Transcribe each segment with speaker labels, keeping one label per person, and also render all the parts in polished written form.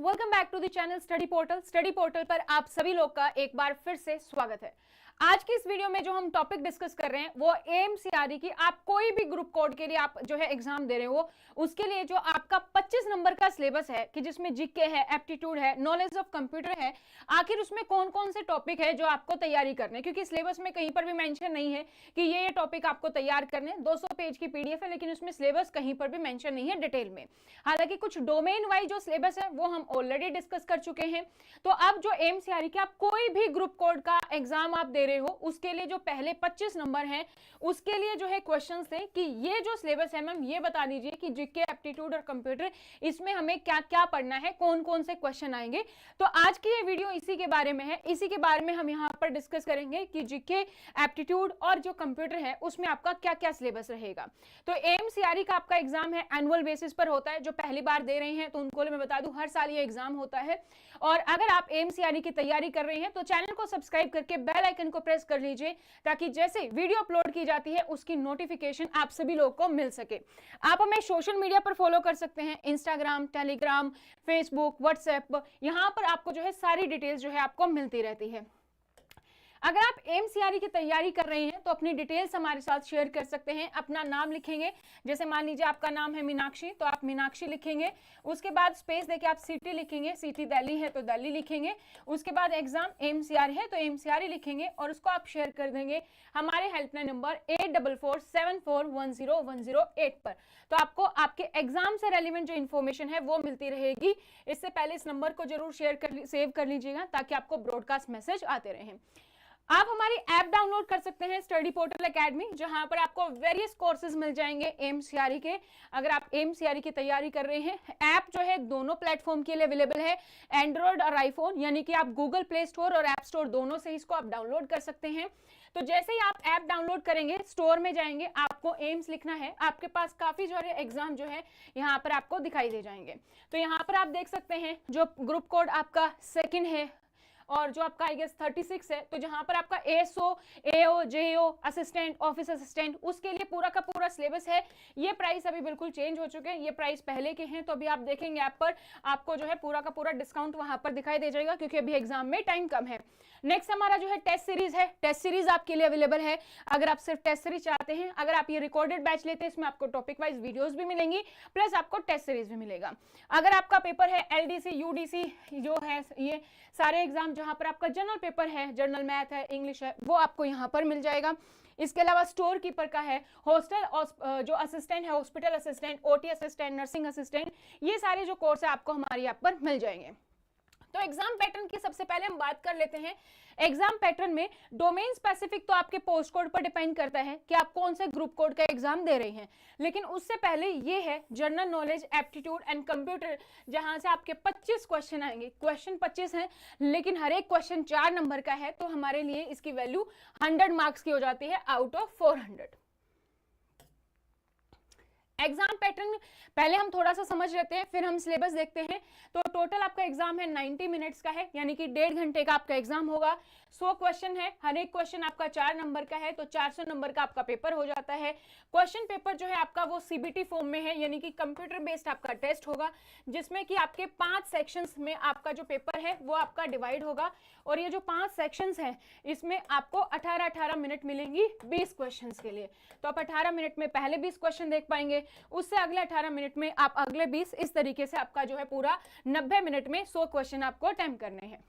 Speaker 1: Welcome back to the channel study portal. स्टडी पोर्टल पर आप सभी लोग का एक बार फिर से स्वागत है। आज की इस वीडियो में जो हम टॉपिक डिस्कस कर रहे हैं वो एएमसीआरई की आप कोई भी ग्रुप कोड के लिए आप जो है एग्जाम दे रहे हो उसके लिए जो आपका 25 नंबर का सिलेबस है कि जिसमें जीके है, एप्टीट्यूड है, नॉलेज ऑफ कंप्यूटर है, आखिर उसमें कौन कौन से टॉपिक है जो आपको तैयारी करने हैं, क्योंकि सिलेबस में कहीं पर भी मेंशन नहीं है कि ये टॉपिक आपको तैयार करने। 200 पेज की पीडीएफ है लेकिन उसमें सिलेबस कहीं पर भी मेंशन नहीं है डिटेल में। हालांकि कुछ डोमेन वाइज जो सिलेबस है वो हम ऑलरेडी डिस्कस कर चुके हैं। तो अब जो एएमसीआरई के आप कोई भी ग्रुप कोड का एग्जाम आप दे रहे हो उसके लिए जो पहले 25 नंबर हैं उसके लिए जो है क्वेश्चंस थे कि ये जो सिलेबस है मैम ये बता दीजिए कि जीके, एप्टीट्यूड और कंप्यूटर इसमें हमें क्या क्या पढ़ना है, कौन कौन से क्वेश्चन आएंगे। तो आज की ये वीडियो इसी के बारे में है। इसी के बारे में हम यहाँ पर डिस्कस करेंगे कि जीके, एप्टीट्यूड और जो कंप्यूटर है उसमें आपका क्या क्या सिलेबस रहेगा। तो एएमसीआरई का आपका एग्जाम है, एनुअल बेसिस पर होता है। जो पहली बार दे रहे हैं तो उनको मैं बता दूं हर साल ये एग्जाम होता है। और अगर आप एएमसीआरई की तैयारी कर रहे हैं तो चैनल को सब्सक्राइब करके बेल आइकन को प्रेस कर लीजिए ताकि जैसे वीडियो अपलोड की जाती है उसकी नोटिफिकेशन आप सभी लोगों को मिल सके। आप हमें सोशल मीडिया पर फॉलो कर सकते हैं, इंस्टाग्राम, टेलीग्राम, फेसबुक, व्हाट्सएप। यहां पर आपको जो है सारी डिटेल्स जो है आपको मिलती रहती है। अगर आप एएमसीआरई की तैयारी कर रहे हैं तो अपनी डिटेल्स हमारे साथ शेयर कर सकते हैं। अपना नाम लिखेंगे, जैसे मान लीजिए आपका नाम है मीनाक्षी तो आप मीनाक्षी लिखेंगे। उसके बाद स्पेस देके आप सिटी लिखेंगे, सिटी दिल्ली है तो दिल्ली लिखेंगे। उसके बाद एग्जाम एएमसीआरई है तो एएमसीआरई लिखेंगे और उसको आप शेयर कर देंगे हमारे हेल्पलाइन नंबर 8447410108 पर। तो आपको आपके एग्जाम से रेलिवेंट जो इन्फॉर्मेशन है वो मिलती रहेगी। इससे पहले इस नंबर को जरूर सेव कर लीजिएगा ताकि आपको ब्रॉडकास्ट मैसेज आते रहें। आप हमारी ऐप डाउनलोड कर सकते हैं स्टडी पोर्टल एकेडमी, जहां पर आपको वेरियस कोर्सेज मिल जाएंगे एएमसीआरई के। अगर आप एएमसीआरई की तैयारी कर रहे हैं, ऐप जो है दोनों प्लेटफॉर्म के लिए अवेलेबल है, एंड्रॉइड और आईफोन, यानी कि आप गूगल प्ले स्टोर और ऐप स्टोर दोनों से इसको आप डाउनलोड कर सकते हैं। तो जैसे ही आप ऐप डाउनलोड करेंगे, स्टोर में जाएंगे, आपको एम्स लिखना है, आपके पास काफी सारे एग्जाम जो है यहाँ पर आपको दिखाई दे जाएंगे। तो यहाँ पर आप देख सकते हैं जो ग्रुप कोड आपका सेकंड है और जो आपका आई गेस 36 है, तो जहां पर आपका एएसओ, एओ, जेओ, असिस्टेंट, ऑफिस असिस्टेंट, उसके लिए पूरा का पूरा सिलेबस है। ये प्राइस अभी बिल्कुल चेंज हो चुके हैं, ये प्राइस पहले के हैं। तो अभी आप देखेंगे ऐप पर आपको जो है पूरा का पूरा डिस्काउंट वहां पर दिखाई दे जाएगा क्योंकि अभी एग्जाम में टाइम कम है। नेक्स्ट हमारा जो है टेस्ट सीरीज है, टेस्ट सीरीज आपके लिए अवेलेबल है। अगर आप सिर्फ टेस्ट सीरीज चाहते हैं, अगर आप ये रिकॉर्डेड बैच लेते हैं इसमें आपको टॉपिक वाइज वीडियोस भी मिलेंगी प्लस आपको टेस्ट सीरीज भी मिलेगा। अगर आपका पेपर है एलडीसी, यूडीसी जो है, ये सारे एग्जाम जहां पर आपका जनरल पेपर है, जनरल मैथ है, इंग्लिश है, वो आपको यहाँ पर मिल जाएगा। इसके अलावा स्टोर कीपर का है, हॉस्टल जो असिस्टेंट है, hospital assistant, OT assistant, nursing assistant, ये सारे जो कोर्स है आपको हमारे यहाँ पर मिल जाएंगे। तो एग्जाम पैटर्न की सबसे पहले हम बात कर लेते हैं। एग्जाम पैटर्न में डोमेन स्पेसिफिक तो आपके पोस्ट कोड पर डिपेंड करता है कि आप कौन से ग्रुप कोड का एग्जाम दे रहे हैं, लेकिन उससे पहले ये है general knowledge, aptitude and computer, जहां से आपके 25 क्वेश्चन आएंगे। क्वेश्चन 25 हैं लेकिन हर एक क्वेश्चन 4 नंबर का है, तो हमारे लिए इसकी वैल्यू 100 मार्क्स की हो जाती है आउट ऑफ 400। एग्जाम पैटर्न पहले हम थोड़ा सा समझ लेते हैं, फिर हम सिलेबस देखते हैं। तो टोटल आपका एग्जाम है 90 मिनट्स का है, यानी कि 1.5 घंटे का आपका एग्जाम होगा। 100 क्वेश्चन है, हर एक क्वेश्चन आपका 4 नंबर का है, तो 400 नंबर का आपका पेपर हो जाता है। क्वेश्चन पेपर जो है आपका वो सीबीटी फॉर्म में है, यानी कि कंप्यूटर बेस्ड आपका टेस्ट होगा, जिसमें कि आपके 5 सेक्शंस में आपका जो पेपर है वो आपका डिवाइड होगा। और ये जो 5 सेक्शंस हैं इसमें आपको 18-18 मिनट मिलेंगी 20 क्वेश्चंस के लिए। तो आप 18 मिनट में पहले 20 क्वेश्चन देख पाएंगे, उससे अगले 18 मिनट में आप अगले 20, इस तरीके से आपका जो है पूरा 90 मिनट में 100 क्वेश्चन आपको अटेम्प्ट करने हैं।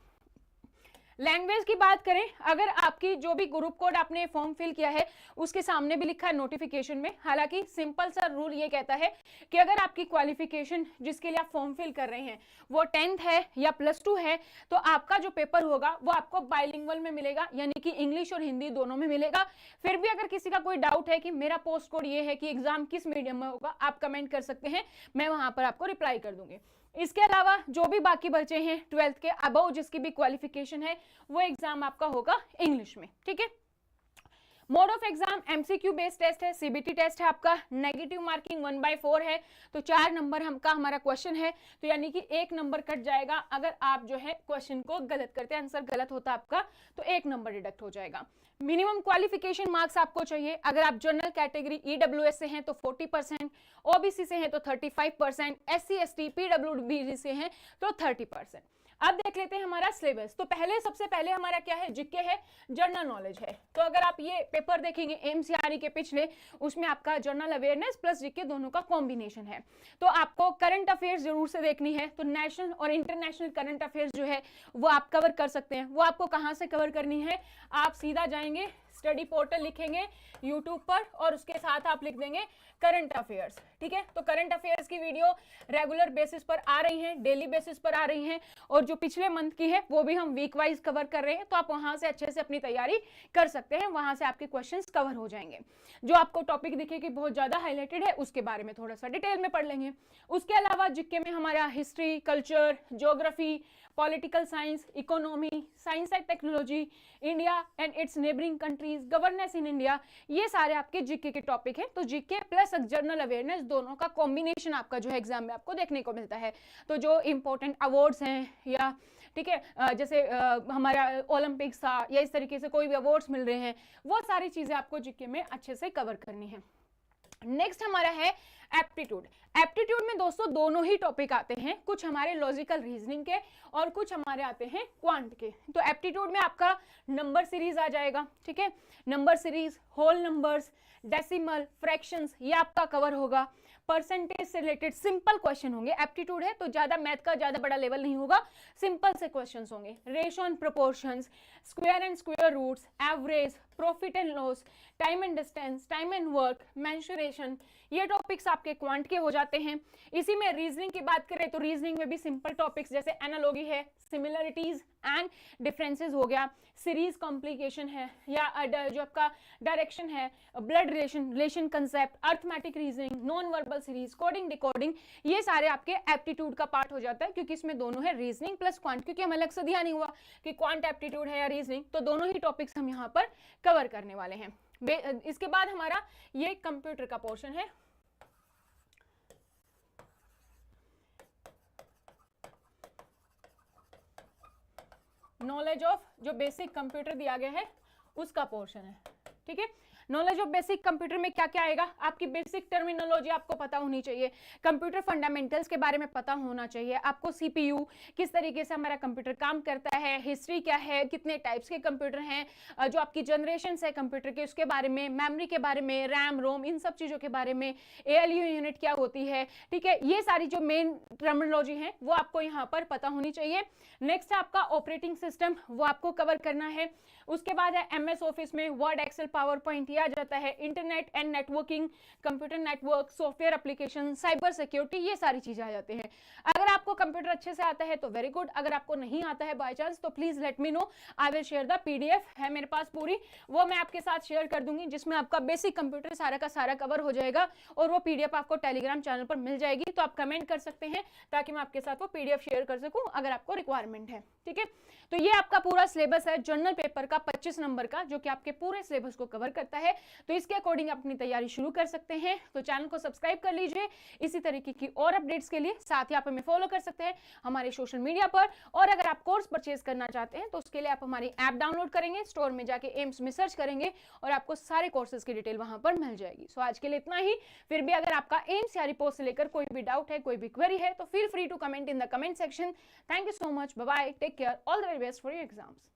Speaker 1: लैंग्वेज की बात करें, अगर आपकी जो भी ग्रुप कोड आपने फॉर्म फिल किया है उसके सामने भी लिखा है नोटिफिकेशन में, हालांकि सिंपल सा रूल ये कहता है कि अगर आपकी क्वालिफिकेशन जिसके लिए आप फॉर्म फिल कर रहे हैं वो 10th है या +2 है, तो आपका जो पेपर होगा वो आपको बाइलिंगुअल में मिलेगा, यानी कि इंग्लिश और हिंदी दोनों में मिलेगा। फिर भी अगर किसी का कोई डाउट है कि मेरा पोस्ट कोड ये है कि एग्जाम किस मीडियम में होगा, आप कमेंट कर सकते हैं, मैं वहां पर आपको रिप्लाई कर दूंगी। इसके अलावा जो भी बाकी बचे हैं 12th के अबव जिसकी भी क्वालिफिकेशन है वो एग्जाम आपका होगा इंग्लिश में, ठीक है। Mode of exam MCQ based test है, सीबीटी टेस्ट है आपका, नेगेटिव मार्किंग 1/4 है, तो 4 नंबर का हमारा क्वेश्चन है, तो यानी कि 1 नंबर कट जाएगा अगर आप जो है क्वेश्चन को गलत करते हैं, आंसर गलत होता आपका तो 1 नंबर डिडक्ट हो जाएगा। मिनिमम क्वालिफिकेशन मार्क्स आपको चाहिए, अगर आप जनरल कैटेगरी ईडब्ल्यूएस से हैं तो 40%, ओबीसी से हैं तो 35%, एससी एसटी पीडब्ल्यूडी से हैं तो 30%। अब देख लेते हैं हमारा सिलेबस। तो सबसे पहले हमारा क्या है, जीके है, जनरल नॉलेज है। तो अगर आप ये पेपर देखेंगे एमसीआरई के पिछले, उसमें आपका जनरल अवेयरनेस प्लस जीके दोनों का कॉम्बिनेशन है। तो आपको करंट अफेयर्स जरूर से देखनी है, तो नेशनल और इंटरनेशनल करंट अफेयर्स जो है वो आप कवर कर सकते हैं। वो आपको कहाँ से कवर करनी है, आप सीधा जाएंगे स्टडी पोर्टल लिखेंगे यूट्यूब पर और उसके साथ आप लिख देंगे करंट अफेयर्स, ठीक है। तो करंट अफेयर्स की वीडियो रेगुलर बेसिस पर आ रही हैं, डेली बेसिस पर आ रही हैं, और जो पिछले मंथ की है वो भी हम वीक वाइज कवर कर रहे हैं, तो आप वहां से अच्छे से अपनी तैयारी कर सकते हैं, वहां से आपके क्वेश्चंस कवर हो जाएंगे। जो आपको टॉपिक दिखे कि बहुत ज्यादा हाईलाइटेड है उसके बारे में थोड़ा सा डिटेल में पढ़ लेंगे। उसके अलावा जीके में हमारा history, culture, geography, political science, economy, science and technology, India and it's neighbouring countries, governance in India, ये सारे आपके जीके के टॉपिक हैं। तो जीके प्लस जनरल अवेयरनेस दोनों का कॉम्बिनेशन आपका जो है एग्जाम में आपको देखने को मिलता है। तो जो इंपॉर्टेंट अवार्ड्स हैं या ठीक है जैसे हमारा ओलंपिक्स था या इस तरीके से कोई भी अवार्ड्स मिल रहे हैं, वो सारी चीजें आपको जीके में अच्छे से कवर करनी है। नेक्स्ट हमारा है एप्टीट्यूड। एप्टीट्यूड में दोस्तों दोनों ही टॉपिक आते हैं, कुछ हमारे लॉजिकल रीजनिंग के और कुछ हमारे आते हैं क्वांट के। तो एप्टीट्यूड में आपका नंबर सीरीज आ जाएगा, ठीक है, number series, whole numbers, decimal, fractions, ये आपका कवर होगा। परसेंटेज से रिलेटेड सिंपल क्वेश्चन होंगे, एप्टीट्यूड है तो ज्यादा मैथ का ज्यादा बड़ा लेवल नहीं होगा, सिंपल से क्वेश्चंस होंगे। Ratio and proportions, square and square roots, average, profit and loss, time and distance, time and work, mensuration, ये टॉपिक्स आपके क्वांट के हो जाते हैं। इसी में रीजनिंग की बात करें तो रीजनिंग में भी सिंपल टॉपिक्स जैसे एनालॉजी है, सिमिलरिटीज एंड डिफरेंसेस हो गया, सीरीज कॉम्प्लिकेशन है, या जो आपका डायरेक्शन है, blood relation concept, arithmetic reasoning, non verbal series, coding decoding, ये सारे आपके एप्टीट्यूड का पार्ट हो जाता है, क्योंकि इसमें दोनों है रीजनिंग प्लस क्वांट। क्योंकि हमें अलग से ध्यान नहीं हुआ कि क्वांट एप्टीट्यूड है या रीजनिंग, तो दोनों ही टॉपिक्स हम यहाँ पर कवर करने वाले हैं। इसके बाद हमारा ये कंप्यूटर का पोर्शन है। नॉलेज ऑफ जो बेसिक कंप्यूटर दिया गया है उसका पोर्शन है, ठीक है। नॉलेज ऑफ बेसिक कंप्यूटर में क्या क्या आएगा, आपकी बेसिक टर्मिनोलॉजी आपको पता होनी चाहिए, कंप्यूटर फंडामेंटल्स के बारे में पता होना चाहिए आपको, सीपीयू किस तरीके से हमारा कंप्यूटर काम करता है, हिस्ट्री क्या है, कितने टाइप्स के कंप्यूटर हैं, जो आपकी जनरेशन है कंप्यूटर के उसके बारे में, मेमोरी के बारे में, रैम रोम, इन सब चीज़ों के बारे में, ALU यूनिट क्या होती है, ठीक है। ये सारी जो मेन टर्मिनोलॉजी है वो आपको यहाँ पर पता होनी चाहिए। नेक्स्ट है आपका ऑपरेटिंग सिस्टम, वो आपको कवर करना है। उसके बाद है MS ऑफिस में वर्ड, एक्सेल, पावर पॉइंट, आ जाता है internet and networking, computer network, software application, cyber security, ये सारी चीजें आ जाती हैं। अगर आपको कंप्यूटर अच्छे से आता है तो वेरी गुड, अगर आपको नहीं आता है बाय चांस तो please let me know, I will share the PDF है मेरे पास पूरी, वो मैं आपके साथ शेयर कर दूंगी, जिसमें आपका बेसिक कंप्यूटर सारा का सारा कवर हो जाएगा, और वो PDF आपको टेलीग्राम चैनल पर मिल जाएगी। तो आप कमेंट कर सकते हैं ताकि मैं आपके साथ वो PDF शेयर कर सकूं अगर आपको रिक्वायरमेंट है, ठीक है। तो ये आपका पूरा सिलेबस है जनरल पेपर का 25 नंबर का, जो कि आपके पूरे सिलेबस को कवर करता है। तो इसके अकॉर्डिंग अपनी तैयारी शुरू कर सकते हैं। तो चैनल को सब्सक्राइब कर लीजिए इसी तरीके की और अपडेट्स के लिए। साथ ही आप हमें फॉलो कर सकते हैं हमारे सोशल मीडिया पर, और अगर आप कोर्स परचेज करना चाहते हैं तो उसके लिए आप हमारी ऐप डाउनलोड करेंगे, स्टोर में जाके एम्स में सर्च करेंगे और आपको सारे कोर्सेज की डिटेल वहां पर मिल जाएगी। सो आज के लिए इतना ही। फिर भी अगर आपका एम्स या रिपोर्ट से लेकर कोई भी डाउट है, कोई भी क्वेरी है, तो feel free to comment in the comment section. Thank you so much, bye bye, take care, all the very best for your exams.